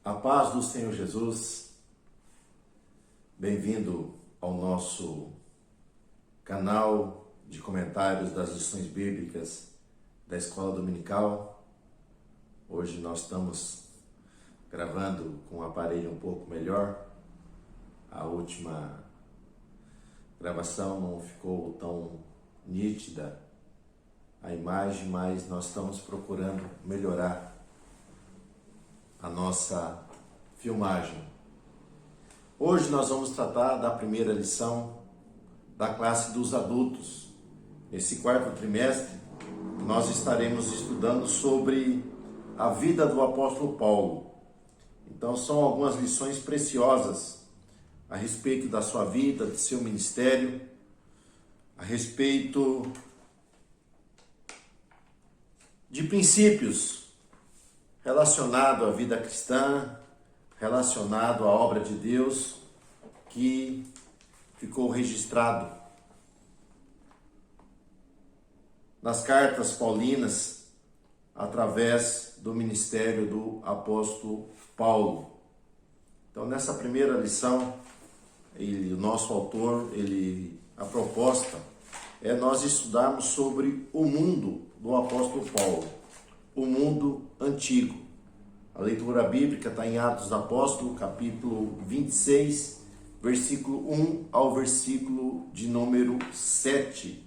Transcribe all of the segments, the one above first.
A paz do Senhor Jesus, bem-vindo ao nosso canal de comentários das lições bíblicas da Escola Dominical. Hoje nós estamos gravando com um aparelho um pouco melhor. A última gravação não ficou tão nítida a imagem, mas nós estamos procurando melhorar a nossa filmagem. Hoje nós vamos tratar da primeira lição da classe dos adultos. Nesse quarto trimestre, nós estaremos estudando sobre a vida do apóstolo Paulo. Então são algumas lições preciosas a respeito da sua vida, do seu ministério, a respeito de princípios relacionado à vida cristã, relacionado à obra de Deus, que ficou registrado nas cartas paulinas, através do ministério do apóstolo Paulo. Então, nessa primeira lição, o nosso autor, a proposta é nós estudarmos sobre o mundo do apóstolo Paulo, o mundo antigo. A leitura bíblica está em Atos dos Apóstolos, capítulo 26, versículo 1 ao versículo de número 7.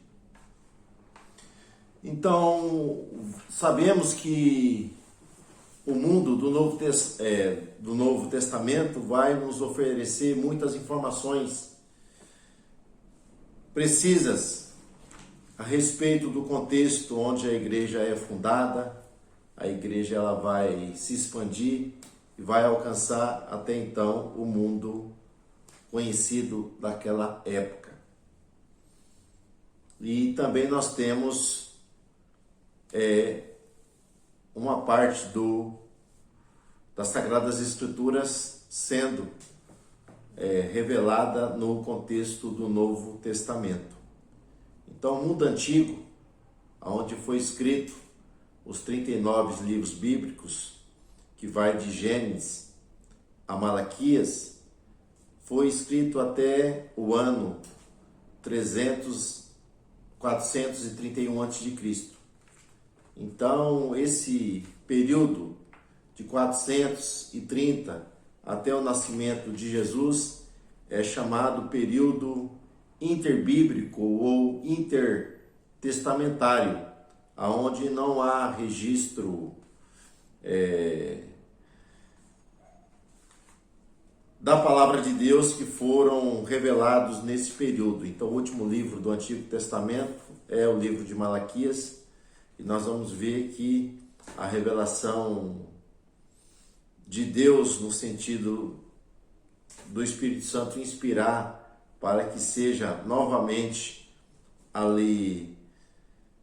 Então, sabemos que o mundo do Novo Testamento vai nos oferecer muitas informações precisas a respeito do contexto onde a igreja é fundada. A igreja ela vai se expandir e vai alcançar até então o mundo conhecido daquela época. E também nós temos uma parte das Sagradas Escrituras sendo revelada no contexto do Novo Testamento. Então, o mundo antigo, onde foi escrito os 39 livros bíblicos, que vai de Gênesis a Malaquias, foi escrito até o ano 431 a.C. Então, esse período de 430 até o nascimento de Jesus é chamado período interbíblico ou intertestamentário, aonde não há registro da palavra de Deus que foram revelados nesse período. Então, o último livro do Antigo Testamento é o livro de Malaquias, e nós vamos ver que a revelação de Deus, no sentido do Espírito Santo inspirar para que seja novamente ali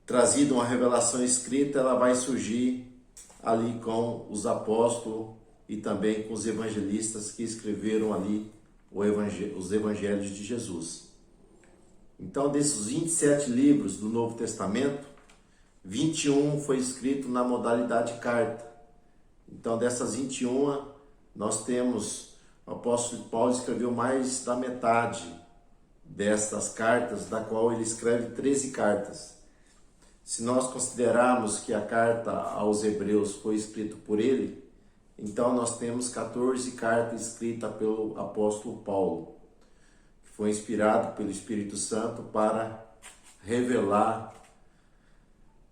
trazida uma revelação escrita, ela vai surgir ali com os apóstolos e também com os evangelistas que escreveram ali os evangelhos de Jesus. Então, desses 27 livros do Novo Testamento, 21 foi escrito na modalidade carta. Então, dessas 21, nós temos, o apóstolo Paulo escreveu mais da metade dessas cartas, da qual ele escreve 13 cartas. Se nós considerarmos que a carta aos Hebreus foi escrita por ele, então nós temos 14 cartas escritas pelo apóstolo Paulo, que foi inspirado pelo Espírito Santo para revelar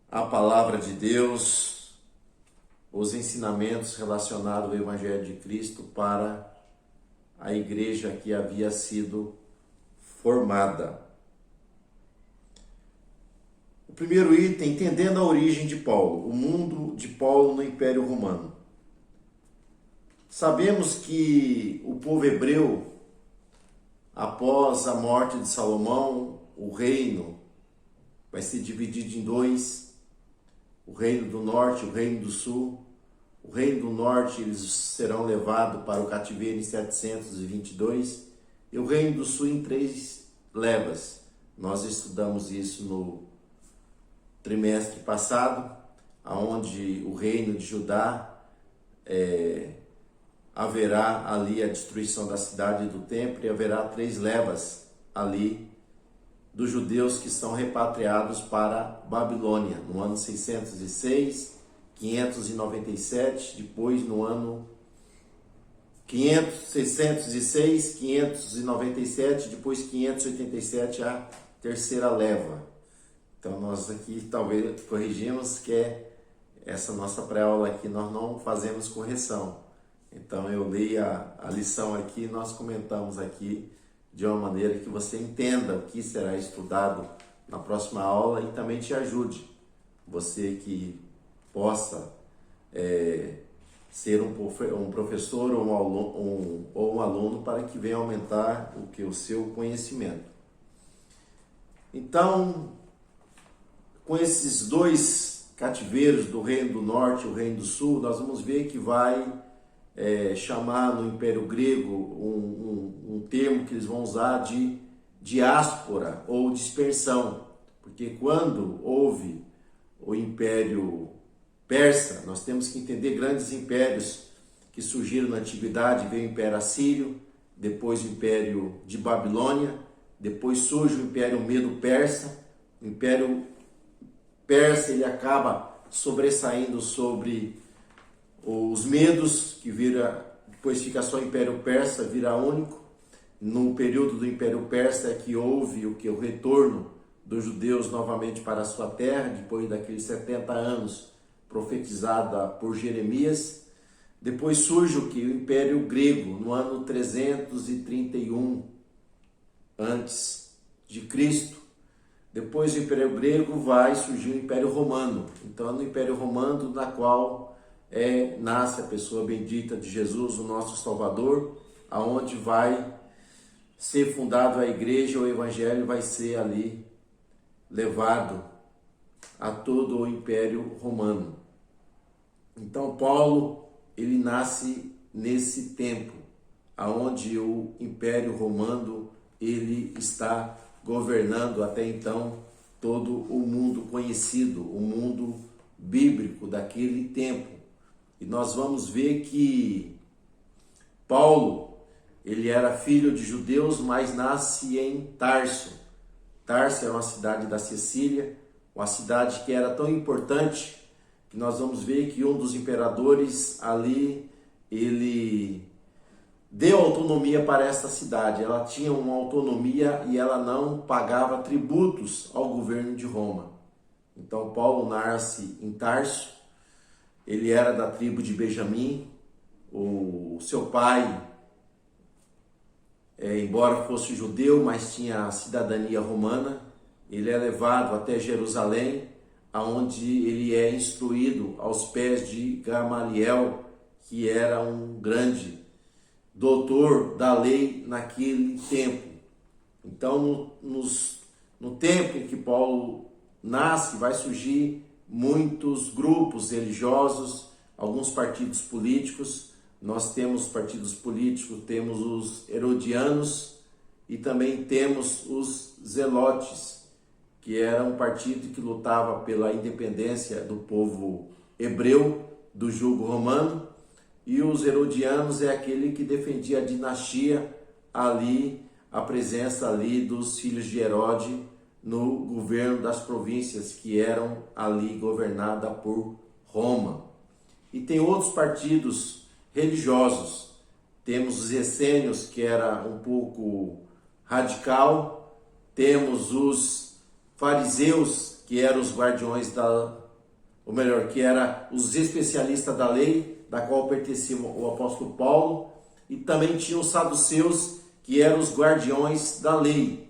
a palavra de Deus, os ensinamentos relacionados ao Evangelho de Cristo para a igreja que havia sido formada. O primeiro item, entendendo a origem de Paulo, o mundo de Paulo no Império Romano. Sabemos que o povo hebreu, após a morte de Salomão, o reino vai ser dividido em dois: o reino do norte e o reino do sul. O reino do norte eles serão levados para o cativeiro em 722 e o reino do sul em 3 levas. Nós estudamos isso no trimestre passado, onde o reino de Judá haverá ali a destruição da cidade e do templo, e haverá 3 levas ali dos judeus que são repatriados para Babilônia, no ano 606, 597, depois no ano 606, 597, depois 587, a terceira leva. Então nós aqui talvez corrigimos que essa nossa pré-aula aqui nós não fazemos correção. Então eu li a lição aqui e nós comentamos aqui de uma maneira que você entenda o que será estudado na próxima aula e também te ajude. Você que possa ser um professor ou um aluno para que venha aumentar o seu conhecimento. Então, com esses 2 cativeiros do Reino do Norte e o Reino do Sul, nós vamos ver que vai chamar no Império Grego um termo que eles vão usar de diáspora ou dispersão, porque quando houve o Império Persa, nós temos que entender grandes impérios que surgiram na Antiguidade. Veio o Império Assírio, depois o Império de Babilônia, depois surge o Império Medo-Persa. O Império Persa ele acaba sobressaindo sobre os medos, que depois fica só o Império Persa, vira único. No período do Império Persa é que houve o retorno dos judeus novamente para a sua terra, depois daqueles 70 anos profetizada por Jeremias. Depois surge o Império Grego, no ano 331 antes de Cristo. Depois do Império Grego vai surgir o Império Romano. Então é no Império Romano na qual nasce a pessoa bendita de Jesus, o nosso Salvador, aonde vai ser fundado a igreja, o evangelho vai ser ali levado a todo o Império Romano. Então Paulo, ele nasce nesse tempo, aonde o Império Romano ele está governando até então todo o mundo conhecido, o mundo bíblico daquele tempo. E nós vamos ver que Paulo, ele era filho de judeus, mas nasce em Tarso. Tarso era uma cidade da Sicília, uma cidade que era tão importante que nós vamos ver que um dos imperadores ali, ele deu autonomia para esta cidade. Ela tinha uma autonomia e ela não pagava tributos ao governo de Roma. Então Paulo nasce em Tarso, ele era da tribo de Benjamim. O seu pai, embora fosse judeu, mas tinha a cidadania romana. Ele é levado até Jerusalém, aonde ele é instruído aos pés de Gamaliel, que era um grande doutor da lei naquele tempo. Então, no tempo em que Paulo nasce, vai surgir muitos grupos religiosos, alguns partidos políticos. Nós temos partidos políticos, temos os herodianos e também temos os zelotes, que era um partido que lutava pela independência do povo hebreu do jugo romano. E os herodianos é aquele que defendia a dinastia ali, a presença ali dos filhos de Herode no governo das províncias que eram ali governadas por Roma. E tem outros partidos religiosos. Temos os essênios, que era um pouco radical. Temos os fariseus, que eram os guardiões que eram os especialistas da lei, da qual pertencia o apóstolo Paulo. E também tinha os saduceus, que eram os guardiões da lei,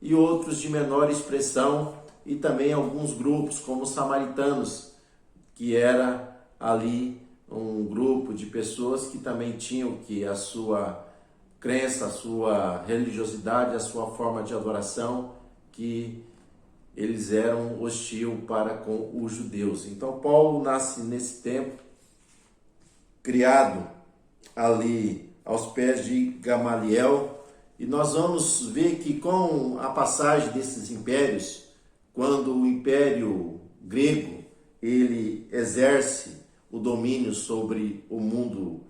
e outros de menor expressão, e também alguns grupos como os samaritanos, que era ali um grupo de pessoas que também tinham que a sua crença, a sua religiosidade, a sua forma de adoração, que eles eram hostil para com os judeus. Então Paulo nasce nesse tempo, criado ali aos pés de Gamaliel. E nós vamos ver que com a passagem desses impérios, quando o Império Grego ele exerce o domínio sobre o mundo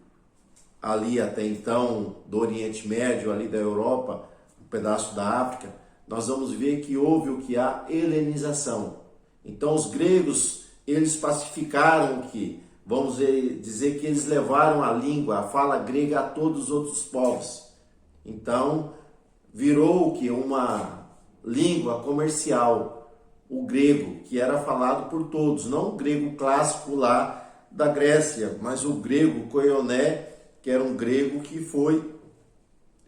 ali até então do Oriente Médio, ali da Europa, um pedaço da África, nós vamos ver que houve o que? A helenização. Então os gregos, eles pacificaram que, vamos dizer que eles levaram a língua, a fala grega a todos os outros povos. Então virou o que? Uma língua comercial, o grego, que era falado por todos, não o grego clássico lá da Grécia, mas o grego koioné, que era um grego que foi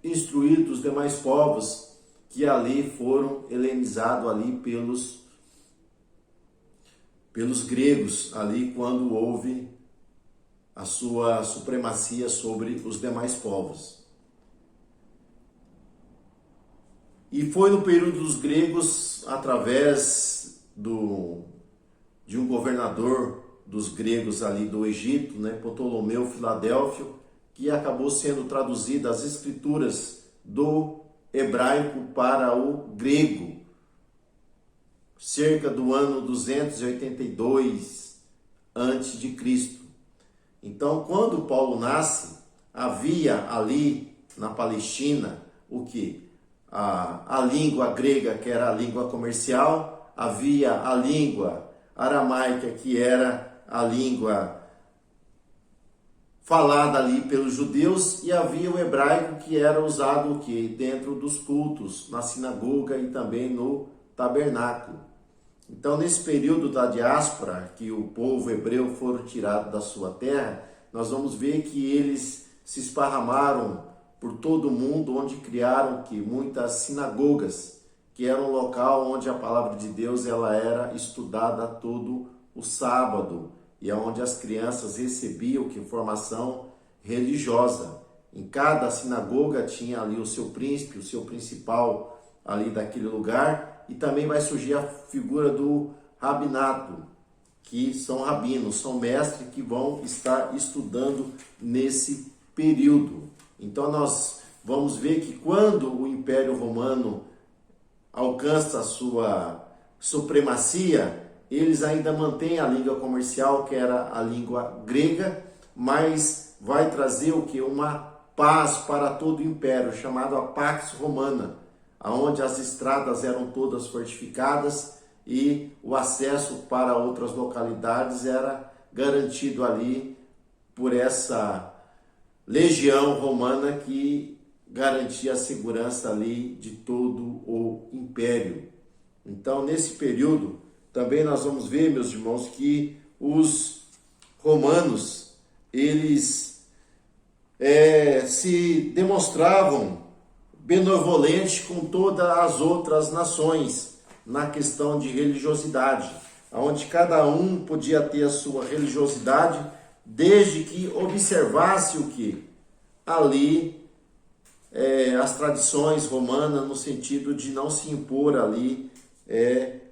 instruído dos demais povos que ali foram helenizados ali pelos gregos, ali quando houve a sua supremacia sobre os demais povos. E foi no período dos gregos, através de um governador dos gregos ali do Egito, Ptolomeu Filadélfio, que acabou sendo traduzidas as escrituras do hebraico para o grego, cerca do ano 282 a.C. Então, quando Paulo nasce, havia ali na Palestina o que? A língua grega, que era a língua comercial, havia a língua aramaica, que era a língua falada ali pelos judeus, e havia o hebraico, que era usado o que? Dentro dos cultos, na sinagoga e também no tabernáculo. Então, nesse período da diáspora, que o povo hebreu foram tirados da sua terra, nós vamos ver que eles se esparramaram por todo o mundo, onde criaram que muitas sinagogas, que era um local onde a palavra de Deus ela era estudada todo o sábado, e onde as crianças recebiam que formação religiosa. Em cada sinagoga tinha ali o seu príncipe, o seu principal ali daquele lugar, e também vai surgir a figura do rabinato, que são rabinos, são mestres que vão estar estudando nesse período. Então nós vamos ver que quando o Império Romano alcança a sua supremacia, eles ainda mantêm a língua comercial, que era a língua grega, mas vai trazer o que? Uma paz para todo o império, chamada a Pax Romana, onde as estradas eram todas fortificadas e o acesso para outras localidades era garantido ali por essa legião romana que garantia a segurança ali de todo o império. Então, nesse período, também nós vamos ver, meus irmãos, que os romanos, eles se demonstravam benevolentes com todas as outras nações na questão de religiosidade, onde cada um podia ter a sua religiosidade, desde que observasse o que? Ali as tradições romanas, no sentido de não se impor ali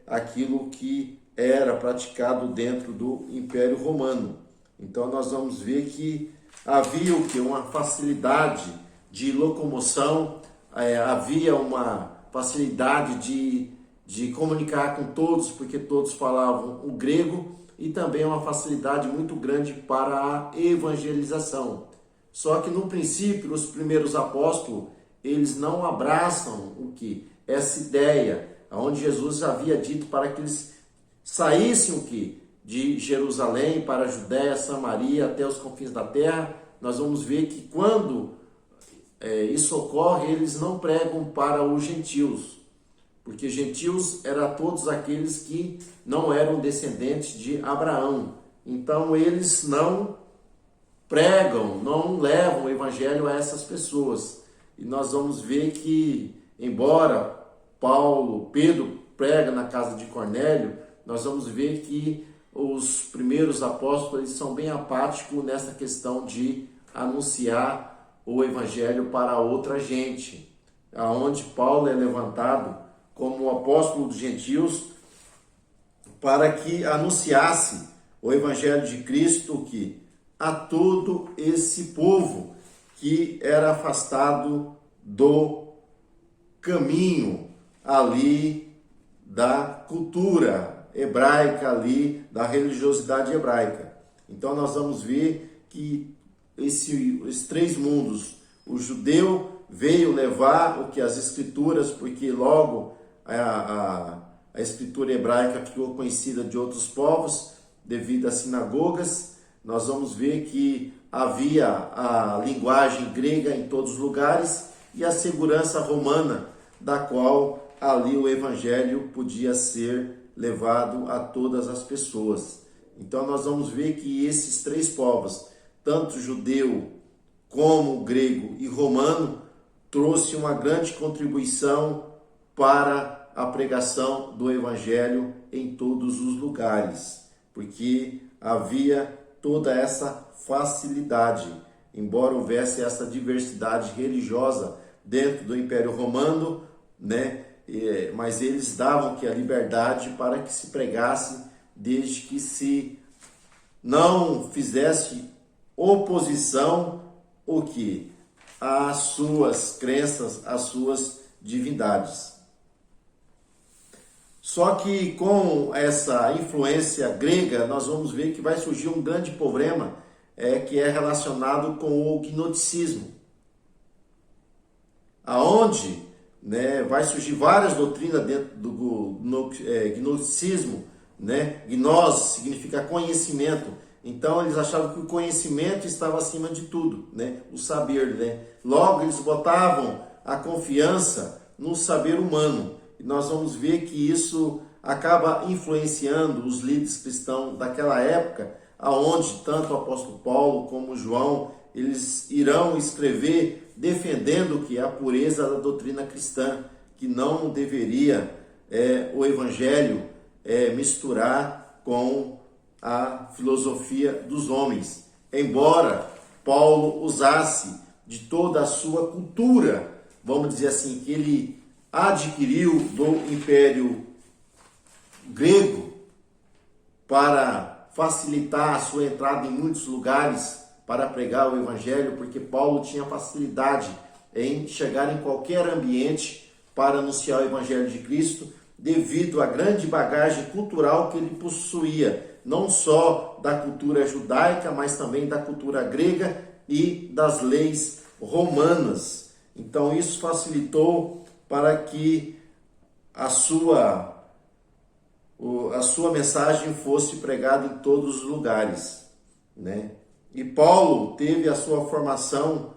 aquilo que era praticado dentro do Império Romano. Então nós vamos ver que havia o que? Uma facilidade de locomoção, havia uma facilidade de comunicar com todos, porque todos falavam o grego, e também uma facilidade muito grande para a evangelização. Só que no princípio, os primeiros apóstolos, eles não abraçam o que? Essa ideia, onde Jesus havia dito para que eles saíssem o que? De Jerusalém para a Judéia, Samaria, até os confins da terra. Nós vamos ver que quando isso ocorre, eles não pregam para os gentios, porque gentios eram todos aqueles que não eram descendentes de Abraão. Então eles não pregam, não levam o evangelho a essas pessoas. E nós vamos ver que, embora Pedro prega na casa de Cornélio, nós vamos ver que os primeiros apóstolos eles são bem apáticos nessa questão de anunciar o evangelho para outra gente, aonde Paulo é levantado como o apóstolo dos gentios para que anunciasse o evangelho de Cristo que a todo esse povo que era afastado do caminho ali da cultura hebraica, ali da religiosidade hebraica. Então nós vamos ver que esses três mundos. O judeu veio levar o que as escrituras, porque logo a escritura hebraica ficou conhecida de outros povos devido às sinagogas. Nós vamos ver que havia a linguagem grega em todos os lugares e a segurança romana, da qual ali o evangelho podia ser levado a todas as pessoas. Então nós vamos ver que esses três povos, tanto judeu como grego e romano, trouxe uma grande contribuição para a pregação do evangelho em todos os lugares, porque havia toda essa facilidade, embora houvesse essa diversidade religiosa dentro do Império Romano, né? Mas eles davam que a liberdade para que se pregasse, desde que se não fizesse oposição o que? Às suas crenças, às suas divindades. Só que com essa influência grega, nós vamos ver que vai surgir um grande problema, que é relacionado com o gnosticismo, aonde, né, vai surgir várias doutrinas dentro do gnosticismo, né? Gnos significa conhecimento. Então eles achavam que o conhecimento estava acima de tudo, né? O saber, né? Logo eles botavam a confiança no saber humano. E nós vamos ver que isso acaba influenciando os líderes cristãos daquela época, aonde tanto o apóstolo Paulo como João, eles irão escrever defendendo que a pureza da doutrina cristã, que não deveria o evangelho misturar com a filosofia dos homens. Embora Paulo usasse de toda a sua cultura, vamos dizer assim, que ele adquiriu do Império Grego para facilitar a sua entrada em muitos lugares para pregar o evangelho, porque Paulo tinha facilidade em chegar em qualquer ambiente para anunciar o evangelho de Cristo, devido à grande bagagem cultural que ele possuía, não só da cultura judaica, mas também da cultura grega e das leis romanas. Então isso facilitou para que a sua mensagem fosse pregada em todos os lugares, né? E Paulo teve a sua formação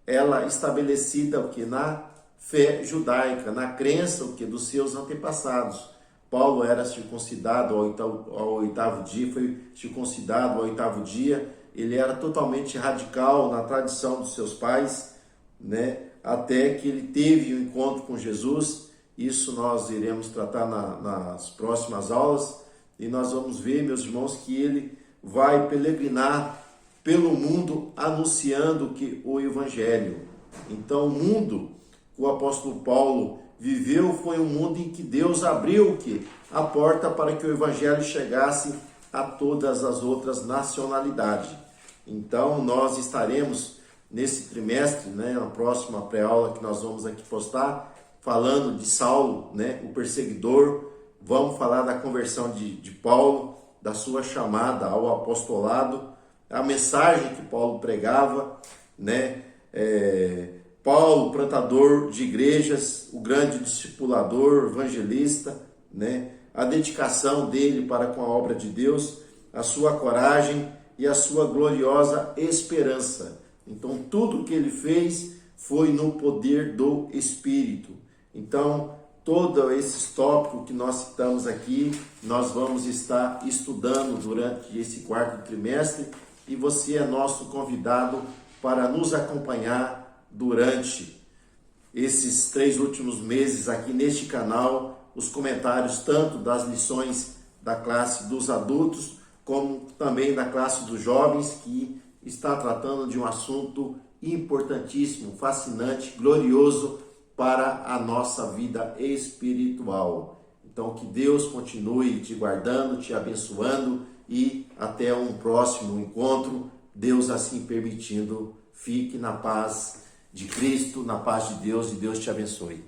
ela estabelecida o que na fé judaica, na crença o que dos seus antepassados. Paulo era circuncidado ao oitavo dia, foi circuncidado ao oitavo dia. Ele era totalmente radical na tradição dos seus pais, né? Até que ele teve um encontro com Jesus. Isso nós iremos tratar nas próximas aulas, e nós vamos ver, meus irmãos, que ele vai peregrinar pelo mundo anunciando que o evangelho. Então o mundo que o apóstolo Paulo viveu foi um mundo em que Deus abriu a porta para que o evangelho chegasse a todas as outras nacionalidades. Então nós estaremos nesse trimestre, né, na próxima pré-aula que nós vamos aqui postar, falando de Saulo, né, o perseguidor. Vamos falar da conversão de Paulo, da sua chamada ao apostolado, a mensagem que Paulo pregava, né? Paulo, plantador de igrejas, o grande discipulador, evangelista, né? A dedicação dele para com a obra de Deus, a sua coragem e a sua gloriosa esperança. Então tudo que ele fez foi no poder do Espírito. Então todos esses tópicos que nós citamos aqui, nós vamos estar estudando durante esse quarto trimestre, e você é nosso convidado para nos acompanhar durante esses 3 últimos meses aqui neste canal, os comentários tanto das lições da classe dos adultos, como também da classe dos jovens, que está tratando de um assunto importantíssimo, fascinante, glorioso para a nossa vida espiritual. Então que Deus continue te guardando, te abençoando, e até um próximo encontro, Deus assim permitindo. Fique na paz de Cristo, na paz de Deus, e Deus te abençoe.